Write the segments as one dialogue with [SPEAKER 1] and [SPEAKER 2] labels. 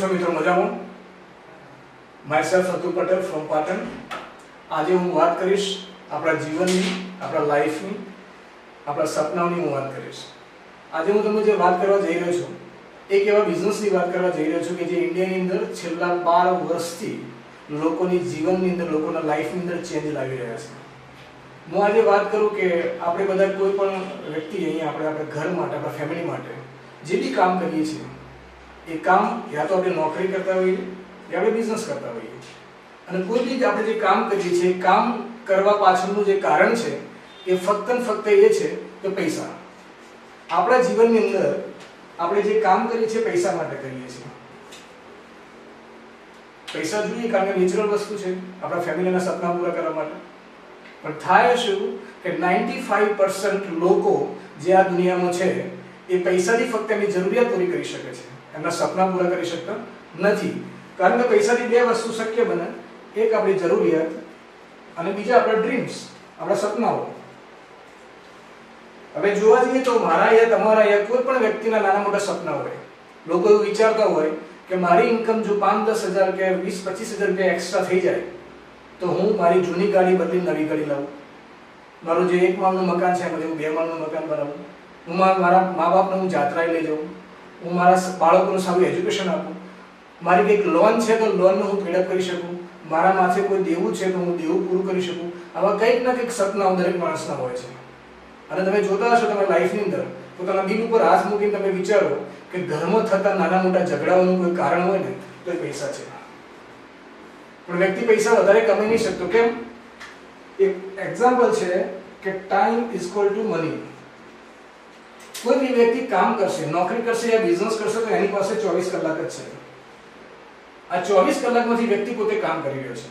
[SPEAKER 1] છો મિત્રો? મજામાં? Myself Atul Patel from Patan. આજે હું વાત કરીશ આપણા જીવનની, આપણા લાઈફની, આપણા સપનાઓની હું વાત કરીશ. આજે હું તમને જે વાત કરવા જઈ રહ્યો છું એક એવા બિઝનેસની વાત કરવા જઈ રહ્યો છું કે જે ઇન્ડિયાની અંદર છેલ્લા 12 વર્ષથી લોકોની જીવનની અંદર, લોકોના લાઈફની અંદર ચેન્જ લાવી રહ્યા છે. હું આજે વાત કરું કે આપણે બધા કોઈ પણ વ્યક્તિ અહીંયા આપણા ઘર માટે, આપણા ફેમિલી માટે જે બી કામ કરીએ છીએ એ કામ યા તો આપણે નોકરી કરતા હોઈએ યા આપણે બિઝનેસ કરતા હોઈએ, અને કોઈ બી આપણે જે કામ કરીએ છીએ એ કામ કરવા પાછળનું જે કારણ છે એ ફક્ત ને ફક્ત એ છે કે પૈસા. આપણા જીવનની અંદર આપણે જે કામ કરીએ છીએ પૈસા માટે કરીએ છીએ. પૈસા જોઈએ કારણ કે નેચરલ વસ્તુ છે આપણા ફેમિલીના સપના પૂરા કરવા માટે. પણ થાય શું કે 95% લોકો જે આ દુનિયામાં છે એ પૈસાથી ફક્ત એમની જરૂરિયાત પૂરી કરી શકે છે, એમના સપના પૂરા કરી શકતા નથી. કારણ કે પૈસાથી બે વસ્તુ શક્ય બને, એક આપણી જરૂરિયાત અને બીજા આપણા ડ્રીમ્સ, આપણા સપનાઓ. હવે જોવા જઈએ તો મારા યા તમારા યા કોઈ પણ વ્યક્તિના નાના મોટા સપના હોય. લોકો એવું વિચારતા હોય કે મારી ઇન્કમ જો 5-10 હજાર કે 20-25 હજાર રૂપિયા એક્સ્ટ્રા થઈ જાય તો હું મારી જૂની ગાડી બદલીને નવી ગાડી લાવું, મારું જે 1 માળનું મકાન છે એમાં હું 2 માળનું મકાન બનાવું, હું મારા મા બાપને હું જાત્રાએ લઈ જાઉં, હું મારા બાળકોને સારું એજ્યુકેશન આપું, મારી કંઈક લોન છે તો લોનને હું પેડઅપ કરી શકું, મારા માથે કોઈ દેવું છે તો હું દેવું પૂરું કરી શકું. આવા કંઈક ના કંઈક સપનાઓ દરેક માણસના હોય છે. અને તમે જોતા હશો તમારા લાઈફની અંદર પોતાના દિલ ઉપર હાથ મૂકીને તમે વિચારો કે ઘરમાં થતા નાના મોટા ઝઘડાઓનું કોઈ કારણ હોય ને તો એ પૈસા છે. પણ વ્યક્તિ પૈસા વધારે કમાઈ નહીં શકતો. કેમ? એક એક્ઝામ્પલ છે કે time is equal to money. કોઈ બી વ્યક્તિ કામ કરશે, નોકરી કરશે યા બિઝનેસ કરશે તો એની પાસે 24 કલાક જ છે. આ 24 કલાકમાંથી વ્યક્તિ પોતે કામ કરી રહ્યો છે.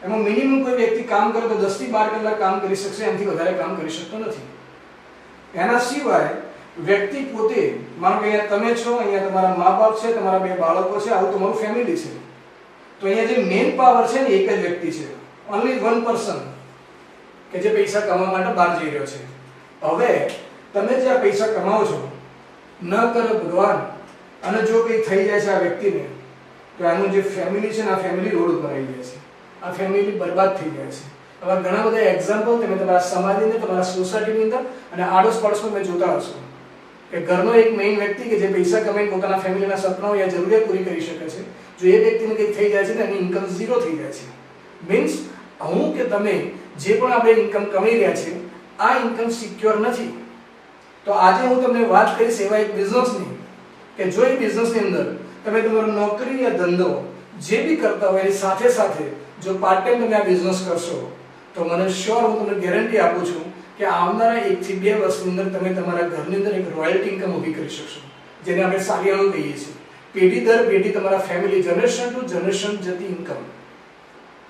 [SPEAKER 1] એમાં મિનિમમ કોઈ વ્યક્તિ કામ કરે તો 10 થી 12 કલાક કામ કરી શકશે, એનાથી વધારે કામ કરી શકતો નથી. એના સિવાય વ્યક્તિ પોતે, માનો કે અહીંયા તમે છો, અહીંયા તમારા મા બાપ છે, તમારા 2 બાળકો છે, આવું તમારું ફેમિલી છે. તો અહીંયા જે મેઇન પાવર છે ને એક જ વ્યક્તિ છે, ઓનલી વન પર્સન, કે જે પૈસા કમાવા માટે બહાર જઈ રહ્યો છે. હવે તમે જે આ પૈસા કમાવો છો, ન કરે ભગવાન અને જો કંઈ થઈ જાય છે આ વ્યક્તિને તો આનું જે ફેમિલી છે ને આ ફેમિલી રોડ ઉપર આવી જાય છે, આ ફેમિલી બરબાદ થઈ જાય છે. હવે ઘણા બધા એક્ઝામ્પલ તમે તમારા સમાજની અંદર, તમારા સોસાયટીની અંદર અને આડોશ પાડોશમાં તમે જોતા હશો કે ઘરનો એક મેઇન વ્યક્તિ કે જે પૈસા કમાઈને પોતાના ફેમિલીના સપનાઓ યા જરૂરિયાત પૂરી કરી શકે છે, જો એ વ્યક્તિને કંઈક થઈ જાય છે ને એની ઇન્કમ ઝીરો થઈ જાય છે. મીન્સ હું કે તમે જે પણ આપણે ઇન્કમ કમાઈ રહ્યા છે આ ઇન્કમ સિક્યોર નથી. તો આજે હું તમને વાત કરીશ એવા એક બિઝનેસની કે જો એ બિઝનેસની અંદર તમે તમારો નોકરી યા ધંધો જે બી કરતા હોય એની સાથે સાથે જો પાર્ટ ટાઈમ તમે આ બિઝનેસ કરશો તો મને શ્યોર હું તમને ગેરંટી આપું છું કે આવનારા 1 થી 2 વર્ષની અંદર તમે તમારા ઘરની અંદર એક રોયલ્ટી ઇન્કમ ઊભી કરી શકશો, જેને આપણે સાલિયાણું કહીએ છીએ. પેઢી દર પેઢી તમારા ફેમિલી જનરેશન ટુ જનરેશન જતી ઇન્કમ.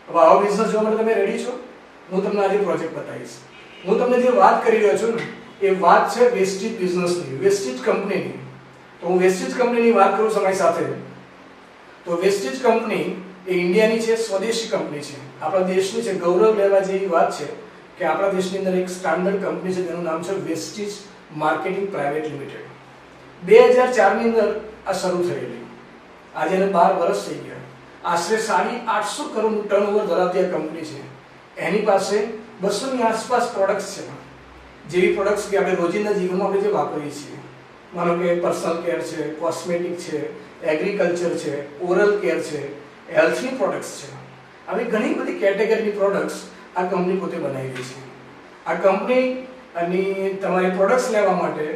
[SPEAKER 1] હવે આવો બિઝનેસ જોવા માટે તમે રેડી છો? હું તમને આજે પ્રોજેક્ટ બતાવીશ. હું તમને જે વાત કરી રહ્યો છું ને એ વાત છે વેસ્ટેજ બિઝનેસની, વેસ્ટેજ કંપનીની. તો હું વેસ્ટેજ કંપનીની વાત કરું સમય સાથે તો વેસ્ટેજ કંપની એ ઇન્ડિયાની છે, સ્વદેશી કંપની છે, આપણા દેશની છે. ગૌરવ લેવા જેવી વાત છે કે આપણા દેશની અંદર એક સ્ટાન્ડર્ડ કંપની છે જેનું નામ છે વેસ્ટેજ માર્કેટિંગ પ્રાઇવેટ લિમિટેડ. 2004ની અંદર આ શરૂ થયેલી, આજે એને 12 વર્ષ થઈ ગયા. આશરે 850 કરોડનું ટર્નઓવર ધરાવતી આ કંપની છે. એની પાસે 200ની આસપાસ પ્રોડક્ટ્સ છે, જેવી પ્રોડક્ટ્સ કે આપણે રોજિંદા જીવનમાં આપણે જે વાપરીએ છીએ. માનો કે પર્સનલ કેર છે, કોસ્મેટિક છે, એગ્રીકલ્ચર છે, ઓરલ કેર છે, હેલ્થની પ્રોડક્ટ્સ છે. આવી ઘણી બધી કેટેગરીની પ્રોડક્ટ્સ આ કંપની પોતે બનાવી રહી છે. આ કંપનીની તમારી પ્રોડક્ટ્સ લેવા માટે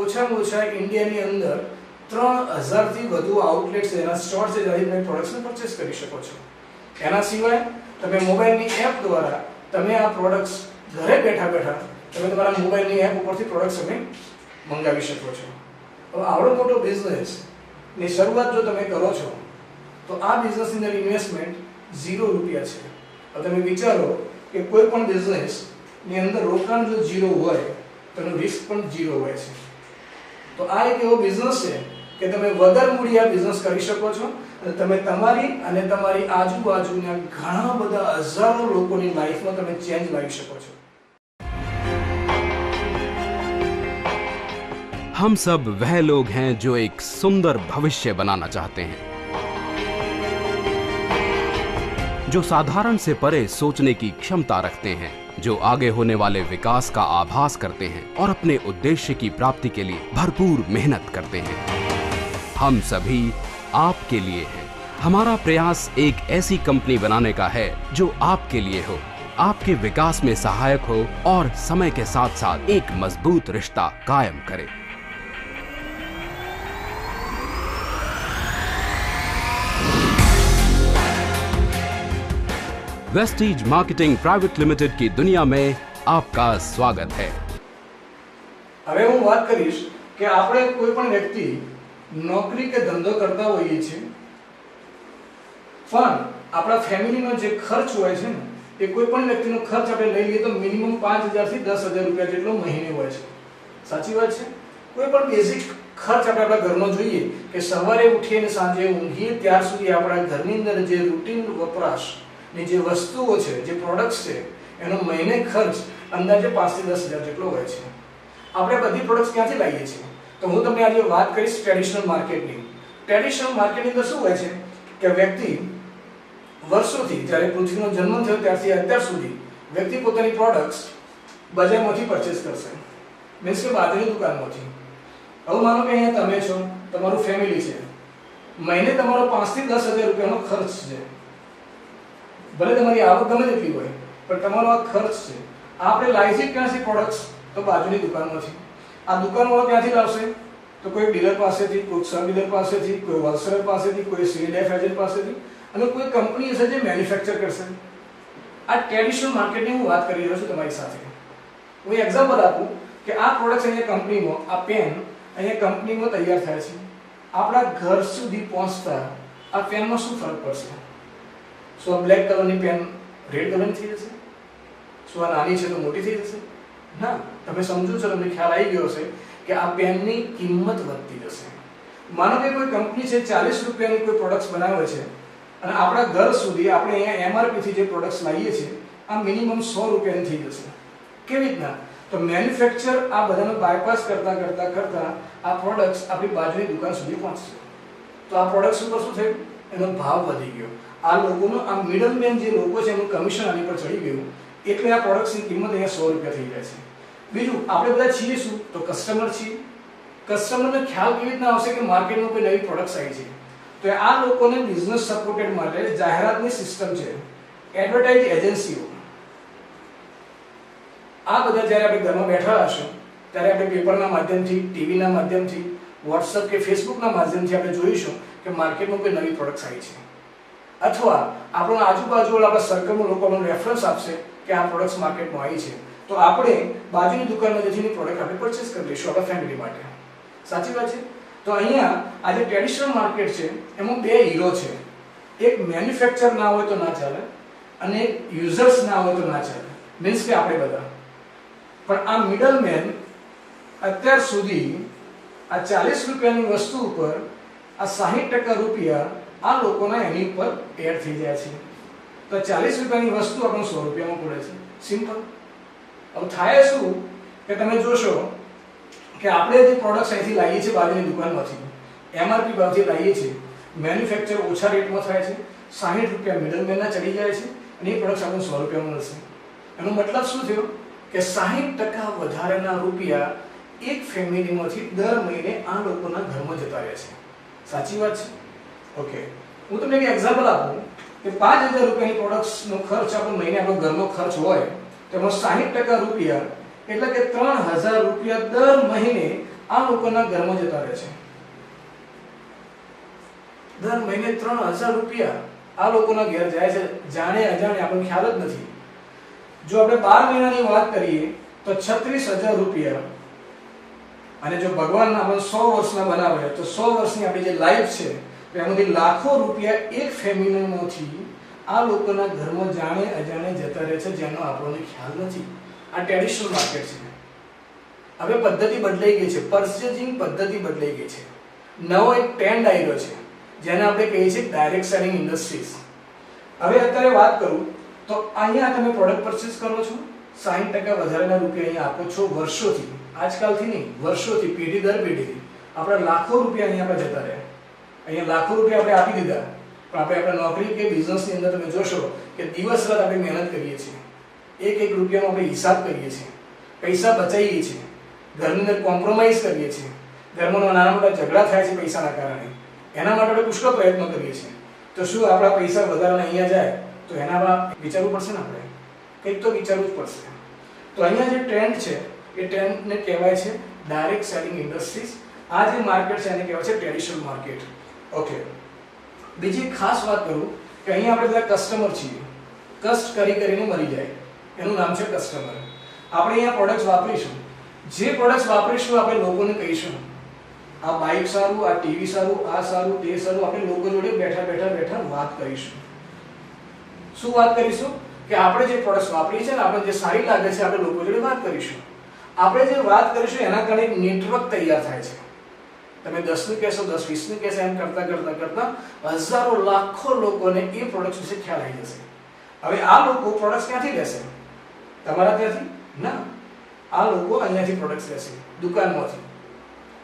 [SPEAKER 1] ઓછામાં ઓછા ઇન્ડિયાની અંદર 3000થી વધુ આઉટલેટ્સ છે, એના સ્ટોર છે જ્યાંથી તમે પ્રોડક્ટ્સને પરચેસ કરી શકો છો. એના સિવાય તમે મોબાઈલની એપ દ્વારા તમે આ પ્રોડક્ટ્સ ઘરે બેઠા બેઠા તમે તમારા મોબાઈલની એપ ઉપરથી પ્રોડક્ટ્સ તમે મંગાવી શકો છો. હવે આવડો મોટો બિઝનેસની શરૂઆત જો તમે કરો છો તો આ બિઝનેસની અંદર ઇન્વેસ્ટમેન્ટ 0 રૂપિયા છે. હવે તમે વિચારો કે કોઈ પણ બિઝનેસની અંદર રોકાણ જો 0 હોય તો એનું રિસ્ક પણ 0 હોય છે. તો આ એક એવો બિઝનેસ છે કે તમે વગર મૂડી આ બિઝનેસ કરી શકો છો અને તમે તમારી અને તમારી આજુબાજુના ઘણા બધા હજારો લોકોની લાઈફમાં તમે ચેન્જ લાવી શકો છો.
[SPEAKER 2] हम सब वह लोग हैं जो एक सुंदर भविष्य बनाना चाहते हैं, जो साधारण से परे सोचने की क्षमता रखते हैं, जो आगे होने वाले विकास का आभास करते हैं और अपने उद्देश्य की प्राप्ति के लिए भरपूर मेहनत करते हैं। हम सभी आपके लिए हैं। हमारा प्रयास एक ऐसी कंपनी बनाने का है जो आपके लिए हो, आपके विकास में सहायक हो और समय के साथ साथ एक मजबूत रिश्ता कायम करे। वेस्टीज मार्केटिंग प्राइवेट लिमिटेड की दुनिया में आपका स्वागत है।
[SPEAKER 1] હવે હું વાત કરીશ કે આપણે કોઈ પણ વ્યક્તિ નોકરી કે ધંધો કરતા હોઈએ છીએ, પણ આપણા ફેમિલીનો જે ખર્ચ હોય છે ને, એ કોઈ પણ વ્યક્તિનો ખર્ચ આપણે લઈ લઈએ તો મિનિમમ 5000 થી 10000 રૂપિયા જેટલો મહિને હોય છે. સાચી વાત છે? કોઈ પણ બેઝિક ખર્ચ આપણે આપણા ઘરનો જોઈએ કે સવારે ઉઠીએ અને સાંજે ઊંઘીએ ત્યાર સુધી આપણા ઘરની અંદર જે રૂટીન વપરાશ ની જે વસ્તુઓ છે, જે પ્રોડક્ટ્સ છે, એનો મહિને ખર્ચ અંદાજે 5 થી 10000 જેટલો હોય છે. આપણે બધી પ્રોડક્ટ્સ ક્યાંથી લાવીએ છીએ? તો હું તમને આજે વાત કરીશ ટ્રેડિશનલ માર્કેટની. ટ્રેડિશનલ માર્કેટની અંદર શું હોય છે કે વ્યક્તિ વર્ષોથી, જ્યારે પૃથ્વીનો જન્મ થયો ત્યારથી અત્યાર સુધી વ્યક્તિ પોતાની પ્રોડક્ટ્સ બજારમાંથી પરચેસ કરશે, મીન્સ કે બહારની દુકાનમાંથી. હવે માનો કે અહીંયા તમે છો, તમારું ફેમિલી છે, મહિને તમારો 5 થી 10000 રૂપિયાનો ખર્ચ છે. ભલે તમારી આવક ગમે તેટલી હોય, પણ તમારો આ ખર્ચ છે. આપણે લાવીએ ક્યાંથી પ્રોડક્ટ્સ? તો બાજુની દુકાનમાંથી. આ દુકાનવાળો ક્યાંથી લાવશે? તો કોઈ ડીલર પાસેથી, કોઈ સબ ડીલર પાસેથી, કોઈ હોલસેલર પાસેથી, કોઈ સીડીએફ એજન્ટ પાસેથી, અને કોઈ કંપની હશે જે મેન્યુફેક્ચર કરશે. આ ટ્રેડિશનલ માર્કેટની હું વાત કરી રહ્યો છું તમારી સાથે. હું એક્ઝામ્પલ આપું કે આ પ્રોડક્ટ્સ અહીંયા કંપનીમાં, આ પેન અહીંયા કંપનીમાં તૈયાર થાય છે. આપણા ઘર સુધી પહોંચતા આ પેનમાં શું ફરક પડશે? શું આ બ્લેક કલરની પેન રેડ કલરની થઈ જશે? શું આ નાની છે તો મોટી થઈ જશે? ના, તમે સમજો છો, તમને ખ્યાલ આવી ગયો હશે કે આ પેનની કિંમત વધતી જશે. માનો કે કોઈ કંપની છે 40 રૂપિયાની કોઈ પ્રોડક્ટ્સ બનાવે છે અને આપણા ઘર સુધી આપણે અહીંયા એમઆરપી થી જે પ્રોડક્ટ્સ લાવીએ છીએ આ મિનિમમ 100 રૂપિયાની થઈ જશે. કેવી રીતના? તો મેન્યુફેક્ચર આ બધાનો બાયપાસ કરતા આ પ્રોડક્ટ્સ આપણી બાજુની દુકાન સુધી પહોંચશે. તો આ પ્રોડક્ટ્સ ઉપર શું થયું? એનો ભાવ વધી ગયો. આ લોકોનો, આ મિડલમેન જે લોકો છે એનું કમિશન આની પર ચડી ગયું, એટલે આ પ્રોડક્ટ્સની કિંમત અહીંયા 100 રૂપિયા થઈ જાય છે. બીજું, આપણે બધા છીએ શું? તો કસ્ટમર છીએ. કસ્ટમરને ખ્યાલ કેવી રીતના આવશે કે માર્કેટમાં કોઈ નવી પ્રોડક્ટ્સ આવી છે? તો આ લોકોને બિઝનેસ સપોર્ટેડ માટે જાહેરાતની સિસ્ટમ છે, એડવર્ટાઇઝ એજન્સીઓ. આ બધા જ્યારે આપણે ઘરમાં બેઠા હશું ત્યારે આપણે પેપરના માધ્યમથી, ટીવીના માધ્યમથી, વોટ્સએપ કે ફેસબુકના માધ્યમથી આપણે જોઈશું કે માર્કેટમાં કોઈ નવી પ્રોડક્ટ્સ આવી છે, અથવા આપણા આજુબાજુવાળા આપણા સર્કલમાં લોકોનો રેફરન્સ આપશે કે આ પ્રોડક્ટ્સ માર્કેટમાં આવી છે, તો આપણે બાજુની દુકાનમાં જઈને પ્રોડક્ટ આપણે પરચેસ કરી લઈશું આપણા ફેમિલી માટે. સાચી વાત છે? તો અહીંયા આ જે ટ્રેડિશનલ માર્કેટ છે એમાં બે હીરો છે. એક મેન્યુફેક્ચર ના હોય તો ના ચાલે, અને એક યુઝર્સ ના હોય તો ના ચાલે, મીન્સ કે આપણે બધા. પણ આ મિડલમેન અત્યાર સુધી આ 40 રૂપિયાની વસ્તુ ઉપર આ 60% રૂપિયા આ લોકોના એની ઉપર એડ થઈ જાય છે. તો 40 રૂપિયાની વસ્તુ આપણને 100 રૂપિયામાં પડે છે. સિમ્પલ. હવે થાય શું કે તમે જોશો કે આપણે જે પ્રોડક્ટ્સ અહીંથી લાવીએ છીએ બાજુની દુકાનમાંથી, એમઆરપી ભાવથી લાવીએ છીએ, મેન્યુફેક્ચર ઓછા રેટમાં થાય છે, 60 રૂપિયા મિડલમેનના ચડી જાય છે, અને એ પ્રોડક્ટ્સ આપણને 100 રૂપિયામાં મળશે. એનો મતલબ શું થયો કે 60% વધારેના રૂપિયા એક ફેમિલીમાંથી દર મહિને આ લોકોના ઘરમાં જતા રહે છે. સાચી વાત છે? ઓકે, હું તમને એક એક્ઝામ્પલ આપું કે 5000 રૂપિયાની પ્રોડક્ટ્સનો ખર્ચ આપણો મહિને આપણો ઘરનો ખર્ચ હોય, તેમાં 60% રૂપિયા એટલે કે 3000 રૂપિયા દર મહિને આ લોકોના ઘરમાં જતા રહે છે. દર મહિને 3000 રૂપિયા આ લોકોના ઘેર જાય છે, જાણે અજાણે, આપણને ખ્યાલ જ નથી. જો આપણે 12 મહિનાની વાત કરીએ તો 36000 રૂપિયા, અને જો ભગવાન આપણને 100 વર્ષના બનાવે તો 100 વર્ષની આપણી જે લાઈફ છે એમાંથી લાખો રૂપિયા એક ફેમિલીમાંથી આ લોકોના ઘરમાં જાણે અજાણે જતા રહે છે, જેનો આપણને ખ્યાલ નથી. આ ટ્રેડિશનલ માર્કેટ છે. હવે પદ્ધતિ બદલાઈ ગઈ છે, પર્ચેસિંગ પદ્ધતિ બદલાઈ ગઈ છે. નવો એક ટ્રેન્ડ આવ્યો છે જેને આપણે કહીએ છીએ ડાયરેક્ટ સેલિંગ ઇન્ડસ્ટ્રીઝ. હવે અત્યારે વાત કરું તો અહીંયા તમે પ્રોડક્ટ પરચેસ કરો છો, 60% વધારેના રૂપિયા અહીંયા આપો છો વર્ષોથી, આજકાલથી નહીં, વર્ષોથી, પેઢી દર પેઢીથી આપણા લાખો રૂપિયા અહીંયા આપણે જતા રહ્યા. અહીંયા લાખો રૂપિયા આપણે આપી દીધા પણ આપણે આપણા નોકરી કે બિઝનેસની અંદર તમે જોશો કે દિવસ રાત આપણે મહેનત કરીએ છીએ, એક રૂપિયાનો આપણે હિસાબ કરીએ છીએ, પૈસા બચાવીએ છીએ, ઘરની અંદર કોમ્પ્રોમાઇઝ કરીએ છીએ, ઘરમાં નાના મોટા ઝઘડા થાય છે પૈસાના કારણે, એના માટે આપણે પુષ્કળ પ્રયત્નો કરીએ છીએ. તો શું આપણા પૈસા વધારાના અહીંયા જાય તો એનામાં વિચારવું પડશે ને? આપણે કંઈક તો વિચારવું જ પડશે. તો અહીંયા જે ટ્રેન્ડ છે એ ટ્રેન્ડને કહેવાય છે ડાયરેક્ટ સેલિંગ ઇન્ડસ્ટ્રીઝ. આ જે માર્કેટ છે એને કહેવાય છે ટ્રેડિશનલ માર્કેટ. ઓકે, બીજી ખાસ વાત કરું કે અહીંયા આપણે બધા કસ્ટમર છીએ, કષ્ટ કરીને મરી જાય, એનું નામ છે કસ્ટમર. આપણે અહીંયા પ્રોડક્ટ્સ વાપરીશું, જે પ્રોડક્ટ્સ વાપરીશું આપણે લોકોને કહીશું આ બાઇક સારું, આ ટીવી સારું, આ સારું, તે સારું. આપણે લોકો જોડે બેઠા વાત કરીશું. શું વાત કરીશું? કે આપણે જે પ્રોડક્ટ્સ વાપરીએ છીએ ને, આપણે જે સારી લાગે છે, આપણે લોકો જોડે વાત કરીશું. આપણે જે વાત કરીશું એના કારણે એક નેટવર્ક તૈયાર થાય છે. તમે 10 નું કહેશો, 10 20 નું કહેશો, એમ કરતા હજારો લાખો લોકોને એ પ્રોડક્ટ્સ વિશે ખ્યાલ આવી જશે. હવે આ લોકો પ્રોડક્ટ્સ ક્યાંથી લેશે? તમારા ત્યાંથી ના, આ લોકો અહીંયાથી પ્રોડક્ટ્સ લેશે, દુકાનમાંથી.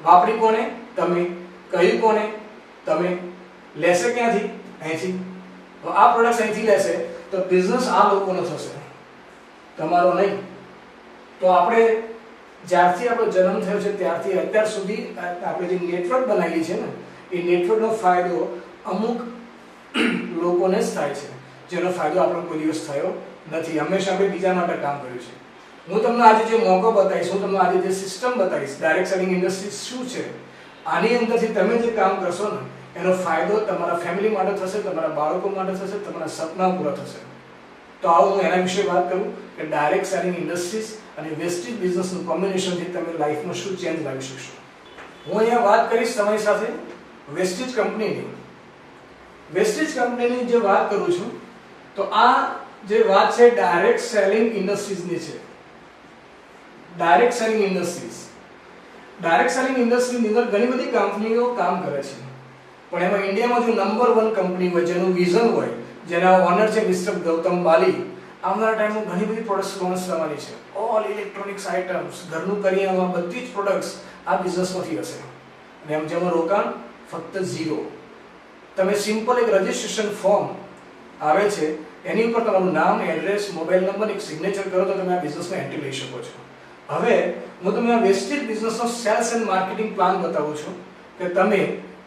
[SPEAKER 1] વાપરી કોને? તમે. કહ્યું કોને? તમે. લેશે ક્યાંથી? અહીંથી. તો આ પ્રોડક્ટ્સ અહીંથી લેશે તો બિઝનેસ આ લોકોનો થશે, તમારો નહીં. તો આપણે જ્યારથી આપણો જન્મ થયો છે ત્યારથી અત્યાર સુધી આપણે જે નેટવર્ક બનાવીએ છીએ ને, એ નેટવર્કનો ફાયદો અમુક લોકોને જ થાય છે, જેનો ફાયદો આપણો કોઈ દિવસ થયો નથી. હંમેશા આપણે બીજા માટે કામ કર્યું છે. હું તમને આજે જે મોકો બતાવીશ, હું તમને આજે જે સિસ્ટમ બતાવીશ, ડાયરેક્ટ સેલિંગ ઇન્ડસ્ટ્રી શું છે, આની અંદરથી તમે જે કામ કરશો ને એનો ફાયદો તમારા ફેમિલી માટે થશે, તમારા બાળકો માટે થશે, તમારા સપના પૂરા થશે. તો આવો હું એના વિશે વાત કરું કે ડાયરેક્ટ સેલિંગ ઇન્ડસ્ટ્રીઝ અને વેસ્ટેજ બિઝનેસનું કોમ્બિનેશનથી તમે લાઈફમાં શું ચેન્જ લાવી શકશો. હું અહીંયા વાત કરીશ તમારી સાથે વેસ્ટેજ કંપનીની. વેસ્ટેજ કંપનીની જે વાત કરું છું તો આ જે વાત છે ડાયરેક્ટ સેલિંગ ઇન્ડસ્ટ્રીઝની છે. Direct selling industries, direct selling ઇન્ડસ્ટ્રીની અંદર ઘણી બધી કંપનીઓ કામ કરે છે, પણ એમાં ઇન્ડિયામાં જો નંબર 1 કંપની હોય, જેનું વિઝન હોય, જેના ઓનર છે મિસ્ટર ગૌતમ બાલી, આવનારા ટાઈમમાં ઘણી બધી પ્રોડક્ટ્સ લોન્ચ થવાની છે. ઓલ ઇલેક્ટ્રોનિક્સ આઇટમ્સ, ઘરનું કરિયાણામાં બધી જ પ્રોડક્ટ્સ આ બિઝનેસમાંથી હશે. અને એમ જેમાં રોકાણ ફક્ત 0. તમે સિમ્પલ એક રજિસ્ટ્રેશન ફોર્મ આવે છે, એની ઉપર તમારું નામ, એડ્રેસ, મોબાઈલ નંબર, એક સિગ્નેચર કરો તો તમે આ બિઝનેસમાં એન્ટ્રી લઈ શકો છો. હવે હું તમને આ વેસ્ટેજ બિઝનેસનો સેલ્સ એન્ડ માર્કેટિંગ પ્લાન બતાવું છું કે તમે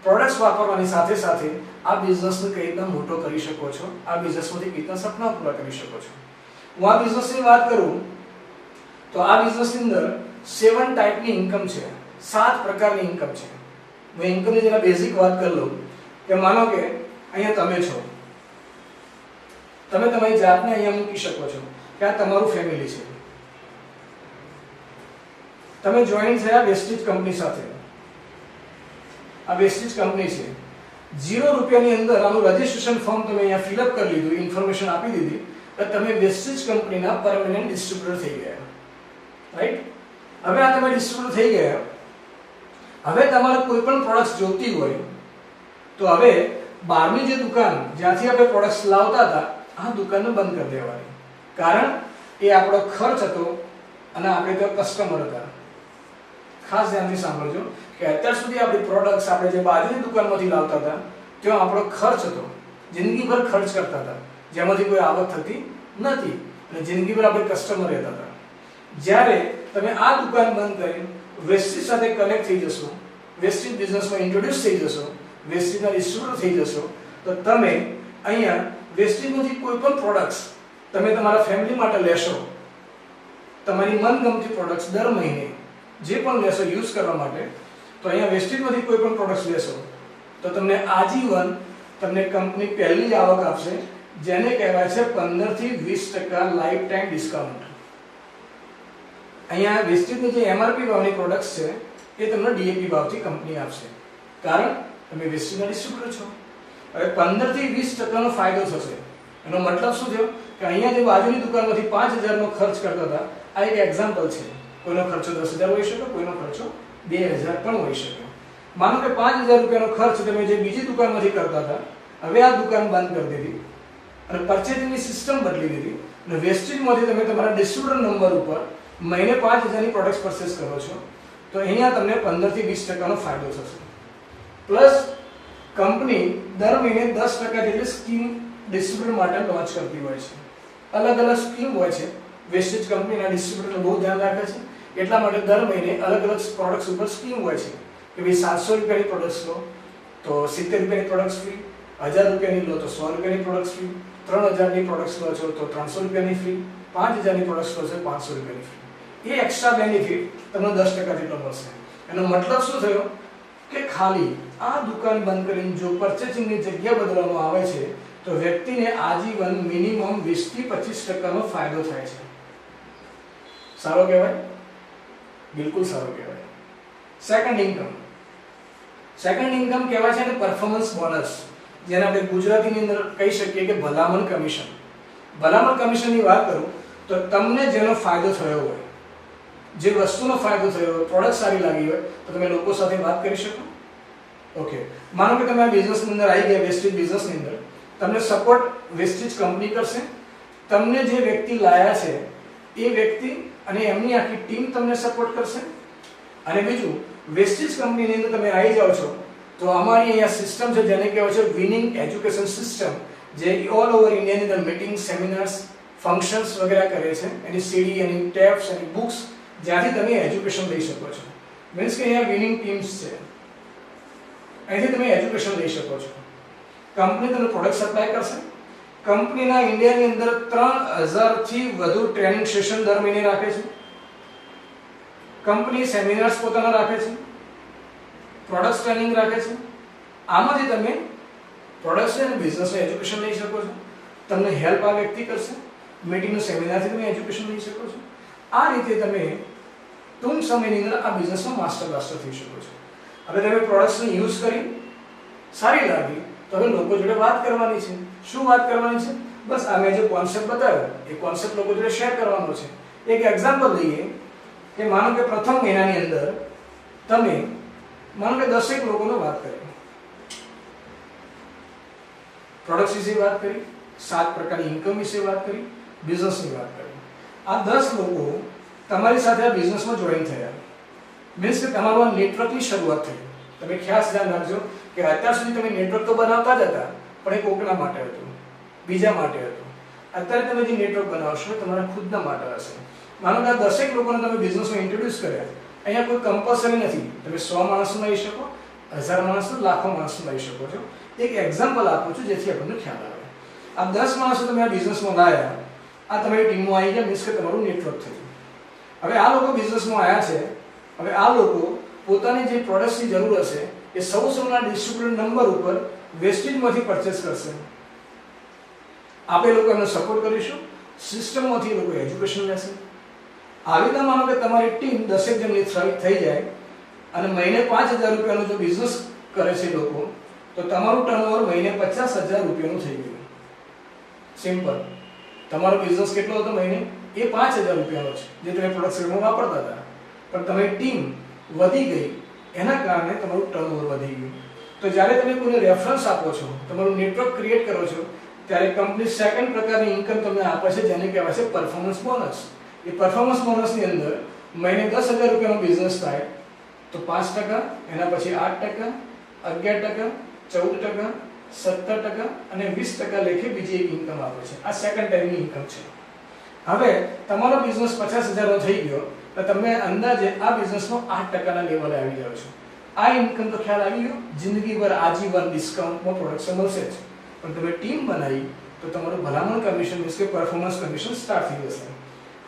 [SPEAKER 1] પ્રોડક્ટ્સ વાપરવાની સાથે સાથે આ બિઝનેસને કઈ રીતના મોટો કરી શકો છો, આ બિઝનેસમાંથી કઈ રીતના સપના પૂરા કરી શકો છો. હું આ બિઝનેસની વાત કરું તો આ બિઝનેસની અંદર 7 ટાઈપની ઇન્કમ છે, 7 પ્રકારની ઇન્કમ છે. હું ઇન્કમની જરા બેઝિક વાત કરી લઉં કે માનો કે અહીંયા તમે છો, તમે તમારી જાતને અહીંયા મૂકી શકો છો કે આ તમારું ફેમિલી છે. તમે જોઈન થયા વેસ્ટેજ કંપની સાથે. આ વેસ્ટેજ કંપની છે, 0 રૂપિયાની અંદર આનું રજિસ્ટ્રેશન ફોર્મ તમે અહીંયા ફિલઅપ કરી લીધું, ઇન્ફોર્મેશન આપી દીધી, તો તમે વેસ્ટેજ કંપનીના પરમેનન્ટ ડિસ્ટ્રીબ્યુટર થઈ ગયા. રાઈટ? હવે આ તમે ડિસ્ટ્રીબ્યુટર થઈ ગયા. હવે તમારે કોઈ પણ પ્રોડક્ટ્સ જોઈતી હોય તો હવે 12મી જે દુકાન જ્યાંથી આપણે પ્રોડક્ટ્સ લાવતા હતા, આ દુકાનને બંધ કરી દેવાની. કારણ એ આપણો ખર્ચ હતો અને આપણે તો કસ્ટમર હતા. ખાસ ધ્યાનથી સાંભળજો કે અત્યાર સુધી આપણી પ્રોડક્ટ્સ આપણે જે બાજુની દુકાનમાંથી લાવતા હતા ત્યાં આપણો ખર્ચ હતો, જિંદગીભર ખર્ચ કરતા હતા, જેમાંથી કોઈ આવક થતી નથી અને જિંદગીભર આપણે કસ્ટમર રહેતા હતા. જ્યારે તમે આ દુકાન બંધ કરી વેસ્ટેજ સાથે કનેક્ટ થઈ જશો, વેસ્ટેજ બિઝનેસમાં ઇન્ટ્રોડ્યુસ થઈ જશો, વેસ્ટેજના ડિસ્ટ્રીબ્યુટર થઈ જશો, તો તમે અહીંયા વેસ્ટેજમાંથી કોઈ પણ પ્રોડક્ટ્સ તમે તમારા ફેમિલી માટે લેશો. તમારી મનગમતી પ્રોડક્ટ્સ દર મહિને જે પણ લેશો યુઝ કરવા માટે, તો અહીંયા વેસ્ટેજમાંથી કોઈ પણ પ્રોડક્ટ્સ લેશો તો તમને આજીવન તમને કંપની પહેલી જ આવક આપશે, જેને કહેવાય છે 15 થી 20% લાઈફ ટાઈમ ડિસ્કાઉન્ટ. અહીંયા વેસ્ટેજની જે એમઆરપી ભાવની પ્રોડક્ટ્સ છે એ તમને ડીએપી ભાવથી કંપની આપશે, કારણ તમે વેસ્ટેજના ડિસ્ટ્રીબ્યુટર છો. હવે 15 થી 20% નો ફાયદો થશે. એનો મતલબ શું થયો કે અહીંયા જે બાજુની દુકાનમાંથી 5000 નો ખર્ચ કરતા હતા, આ એક એક્ઝામ્પલ છે. કોઈનો ખર્ચો 10,000 હોઈ શકે, કોઈનો ખર્ચો 2000 પણ હોઈ શકે. માનો કે 5000 રૂપિયાનો ખર્ચ તમે જે બીજી દુકાનમાંથી કરતા હતા, હવે આ દુકાન બંધ કરી દીધી અને પરચેઝિંગની સિસ્ટમ બદલી દીધી અને વેસ્ટેજમાંથી તમે તમારા ડિસ્ટ્રીબ્યુટર નંબર ઉપર મહિને 5000 ની પ્રોડક્ટ્સ પરચેસ કરો છો, તો અહીંયા તમને 15 થી 20% નો ફાયદો થશે. પ્લસ કંપની દર મહિને 10% જેટલી સ્કીમ ડિસ્ટ્રીબ્યુટર માટે લોન્ચ કરતી હોય છે. અલગ અલગ સ્કીમ હોય છે. વેસ્ટેજ કંપનીના ડિસ્ટ્રીબ્યુટર બહુ ધ્યાન રાખે છે, એટલા માટે દર મહિને અલગ અલગ પ્રોડક્ટ્સ ઉપર સ્કીમ હોય છે કે ભાઈ 700 રૂપિયાની પ્રોડક્ટ્સ લો તો 70 રૂપિયાની પ્રોડક્ટ્સ ફ્રી, 1000 રૂપિયાની લો તો 100 રૂપિયાની પ્રોડક્ટ્સ ફ્રી, 3000 ની પ્રોડક્ટ્સ લો છો તો 300 રૂપિયાની ફ્રી, 5000 ની પ્રોડક્ટ્સ લો છો 500 રૂપિયાની ફ્રી. એ એક્સ્ટ્રા બેનિફિટ તમને 10% જેટલો મળશે. એનો મતલબ શું થયો કે ખાલી આ દુકાન બંધ કરીને જો પરચેસિંગની જગ્યા બદલવામાં આવે છે તો વ્યક્તિને આજીવન મિનિમમ 20 થી 25% ફાયદો થાય છે. સારો કહેવાય? બિલકુલ સારો કહેવાય. Second income. સેકન્ડ ઇન્કમ કહેવાય છે ને પરફોર્મન્સ બોનસ, જેને આપણે ગુજરાતીની અંદર કહી શકીએ કે ભલામણ કમિશન. ભલામણ કમિશનની વાત કરું તો તમને જેનો ફાયદો થયો હોય, જે વસ્તુનો ફાયદો થયો હોય, પ્રોડક્ટ સારી લાગી હોય તો તમે લોકો સાથે વાત કરી શકો. ઓકે, માનો કે તમે આ બિઝનેસની અંદર આવી ગયા, વેસ્ટેજ બિઝનેસની અંદર, તમને સપોર્ટ વેસ્ટેજ કંપની કરશે. તમને જે વ્યક્તિ લાયા છે એ વ્યક્તિ અને એમની આખી ટીમ તમને સપોર્ટ કરશે. અને બીજું, વેસ્ટેજ કંપનીની અંદર તમે આવી જાઓ છો તો અમારી અહીંયા સિસ્ટમ છે જેને કહેવાય છે વિનિંગ એજ્યુકેશન સિસ્ટમ, જે ઓલ ઓવર ઇન્ડિયાની અંદર મીટિંગ, સેમિનાર્સ, ફંક્શન્સ વગેરે કરે છે. એની સીડી, એની ટેબ્સ, એની બુક્સ, જ્યાંથી તમે એજ્યુકેશન લઈ શકો છો. મીન્સ કે અહીંયા વિનિંગ ટીમ્સ છે, અહીંથી તમે એજ્યુકેશન લઈ શકો છો. કંપની તમને પ્રોડક્ટ સપ્લાય કરશે. કંપનીના ઇન્ડિયાની અંદર 3000 થી વધુ ટ્રેનિંગ સેશન દર મહિને રાખે છે. કંપની સેમિનાર્સ પોતાના રાખે છે, પ્રોડક્ટ ટ્રેનિંગ રાખે છે. આમાંથી તમે પ્રોડક્ટ્સ અને બિઝનેસનું એજ્યુકેશન લઈ શકો છો. તમને હેલ્પ આ વ્યક્તિ કરશે. મીટિંગનું સેમિનારથી તમે એજ્યુકેશન લઈ શકો છો. આ રીતે તમે ટૂંક સમયની અંદર આ બિઝનેસમાં માસ્ટર થઈ શકો છો. હવે તમે પ્રોડક્ટ્સને યુઝ કરી સારી લાગી તો હવે લોકો જોડે વાત કરવાની છે. શું વાત કરવાની છે? બસ આ મેં જે કોન્સેપ્ટ બતાવ્યો એ કોન્સેપ્ટ લોકો જોડે શેર કરવાનો છે. એક એક્ઝામ્પલ લઈએ કે માનો કે પ્રથમ મહિનાની અંદર તમે માનો કે 10 લોકોને વાત કરી, પ્રોડક્ટ્સ વિશે વાત કરી, 7 પ્રકારની ઇન્કમ વિશે વાત કરી, બિઝનેસની વાત કરી. આ 10 લોકો તમારી સાથે આ બિઝનેસમાં જોઈન થયા. મીન્સ કે તમારું નેટવર્કની શરૂઆત થઈ. તમે ખાસ ધ્યાન રાખજો કે અત્યાર સુધી તમે નેટવર્ક તો બનાવતા જ હતા, પણ એ કોકના માટે હતું, બીજા માટે હતું. અત્યારે તમે જે નેટવર્ક બનાવશો તમારા ખુદના માટે હશે. માનો કે આ 10 લોકોને તમે બિઝનેસમાં ઇન્ટ્રોડ્યુસ કર્યા. અહીંયા કોઈ કમ્પલ્સરી નથી, તમે 100 માણસો લઈ શકો, 1000 માણસો, લાખો માણસો લઈ શકો છો. એક એક્ઝામ્પલ આપું છું જેથી આપણને ખ્યાલ આવે. આ 10 માણસો તમે આ બિઝનેસમાં લાયા, આ તમારી ટીમમાં આવી ગયા, મીન્સ કે તમારું નેટવર્ક થયું. હવે આ લોકો બિઝનેસમાં આવ્યા છે. હવે આ લોકો પોતાની જે પ્રોડક્ટ્સની જરૂર હશે એ સૌના ડિસ્ટ્રીબ્યુટર નંબર ઉપર વેસ્ટેજમાંથી પરચેસ કરશે. આપણે લોકો એમને સપોર્ટ કરીશું, સિસ્ટમમાંથી લોકો એજ્યુકેશન લેશે. આવી રીતે માનો કે તમારી ટીમ 10 જણની થઈ જાય અને મહિને 5000 રૂપિયાનો જો બિઝનેસ કરે છે લોકો, તો તમારું ટર્નઓવર મહિને 50000 રૂપિયાનું થઈ ગયું. સિમ્પલ. તમારો બિઝનેસ કેટલો હતો મહિને? એ 5000 રૂપિયાનો છે, જે તમે પ્રોડક્ટ્સમાં વાપરતા હતા. પણ તમારી ટીમ વધી ગઈ, એના કારણે તમારું ટર્નઓવર વધી ગયું. તો જ્યારે તમે કોઈને રેફરન્સ આપો છો, તમારું નેટવર્ક ક્રિએટ કરો છો, ત્યારે કંપની સેકન્ડ પ્રકારની ઇન્કમ તમને આપે છે જેને કહેવાય છે પરફોર્મન્સ બોનસ. એ પરફોર્મન્સ બોનસની અંદર મહિને 10000 રૂપિયાનો બિઝનેસ થાય તો 5%, એના પછી 8%, 11%, 14%, 17% અને 20% લેખે બીજી એક ઇન્કમ આપે છે. આ સેકન્ડ ટાઈમની ઇન્કમ છે. હવે તમારો બિઝનેસ 50000 નો થઈ ગયો તો તમે અંદાજે આ બિઝનેસમાં 8%ના લેવલે આવી જાવ છો. આ ઇન્કમ તો ખ્યાલ આવી ગયો. જિંદગીભર આજીવન ડિસ્કાઉન્ટમાં પ્રોડક્શન મળશે જ. પણ તમે ટીમ બનાવી તો તમારું ભલામણ કમિશન મીન્સ કે પરફોર્મન્સ કમિશન સ્ટાર્ટ થઈ જશે.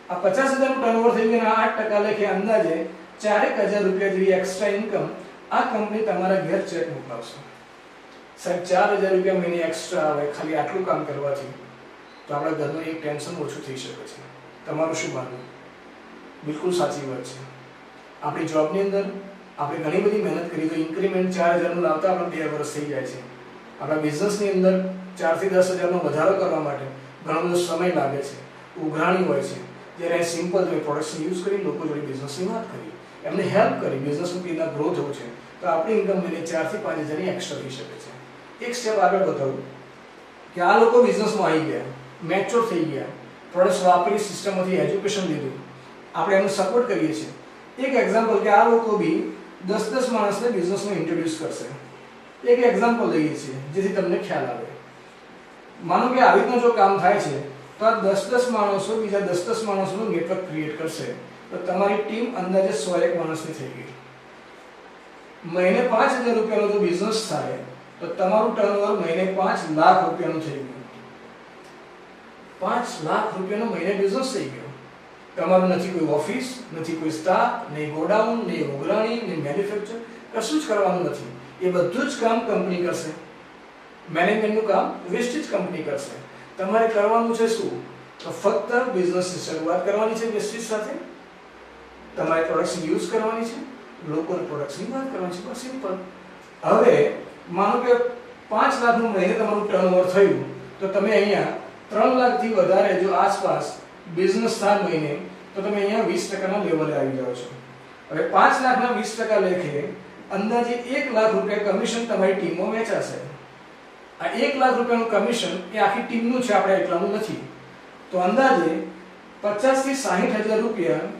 [SPEAKER 1] આ 50000 નું ટર્નઓવર થઈ ગયું અને 8% લેખે અંદાજે 4000 રૂપિયા જેવી એક્સ્ટ્રા ઇન્કમ આ કંપની તમારા ઘેર ચેક મોકલાવશે. સાહેબ 4000 રૂપિયા મહિને એક્સ્ટ્રા આવે ખાલી આટલું કામ કરવાથી, તો આપણા ઘરનું એક ટેન્શન ઓછું થઈ શકે છે. તમારું શું માનવું? બિલકુલ સાચી વાત છે. આપણી જોબની અંદર આપણે ઘણી બધી મહેનત કરી તો ઇન્ક્રીમેન્ટ 4000 નું લાવતા આપણે 2 વર્ષ થઈ જાય છે. આપણા બિઝનેસની અંદર 4 થી 10000 નો વધારો કરવા માટે ઘણો બધો સમય લાગે છે, ઉઘરાણી હોય છે. જ્યારે સિમ્પલ તમે પ્રોડક્ટ્સ યુઝ કરી લોકો જોડે બિઝનેસની વાત કરી, એમને હેલ્પ કરી, બિઝનેસનું કેવી રીતના ગ્રો થવું છે, તો આપણી ઇન્કમ મહિને 4 થી 5000 ની એક્સ્ટ્રા થઈ શકે છે. એક સ્ટેપ આગળ બતાવું કે આ લોકો બિઝનેસમાં આવી ગયા, મેચ્યોર થઈ ગયા, પ્રોડક્ટ્સ વાપરી, સિસ્ટમમાંથી એજ્યુકેશન લીધું, આપણે એમને સપોર્ટ કરીએ છીએ. એક એક્ઝામ્પલ કે આ લોકો બી 10 માણસને બિઝનેસમાં ઇન્ટ્રોડ્યુસ કરશે. એક એક્ઝામ્પલ લઈએ છીએ જેથી તમને ખ્યાલ આવે. માનો કે આવી રીતનું જો કામ થાય છે તો આ 10-10 માણસો બીજા 10-10 માણસોનું નેટવર્ક ક્રિએટ કરશે તો તમારી ટીમ અંદાજે 101 માણસની થઈ ગઈ. મહિને 5000 રૂપિયાનો જો બિઝનેસ થાય તો તમારું ટર્નઓવર મહિને 5 લાખ રૂપિયાનું થઈ ગયું. 5 લાખ રૂપિયાનો મહિને બિઝનેસ થઈ ગયો. તમારું નથી કોઈ ઓફિસ, નથી કોઈ સ્ટાફ, નહીં ગોડાઉન, નહીં ઉઘરાણી, નહીં મેન્યુફેક્ચર, કશું જ કરવાનું નથી. એ બધું જ કામ કંપની કરશે. મેનેજમેન્ટનું કામ વેસ્ટેજ કંપની કરશે. તમારે કરવાનું છે શું? તો ફક્ત બિઝનેસની શરૂઆત કરવાની છે વેસ્ટેજ સાથે. તમારે પ્રોડક્ટ્સ યુઝ કરવાની છે, લોકોને પ્રોડક્ટ્સની વાત કરવાની છે. બસ સિમ્પલ. હવે માનો કે 5 લાખનું મહિને તમારું ટર્નઓવર થયું તો તમે અહીંયા 3 લાખથી વધારે જો આસપાસ બિઝનેસ થાય મહિને તો તમે અહીંયા 20% લેવલે આવી જાઓ છો. હવે 5 લાખના 20% લેખે અંદાજે 1 લાખ રૂપિયા કમિશન તમારી ટીમમાં વેચાશે. આ 1 લાખ રૂપિયાનું કમિશન એ આખી ટીમનું છે, આપણે એકલાનું નથી. તો અંદાજે 50 થી 60,000 રૂપિયા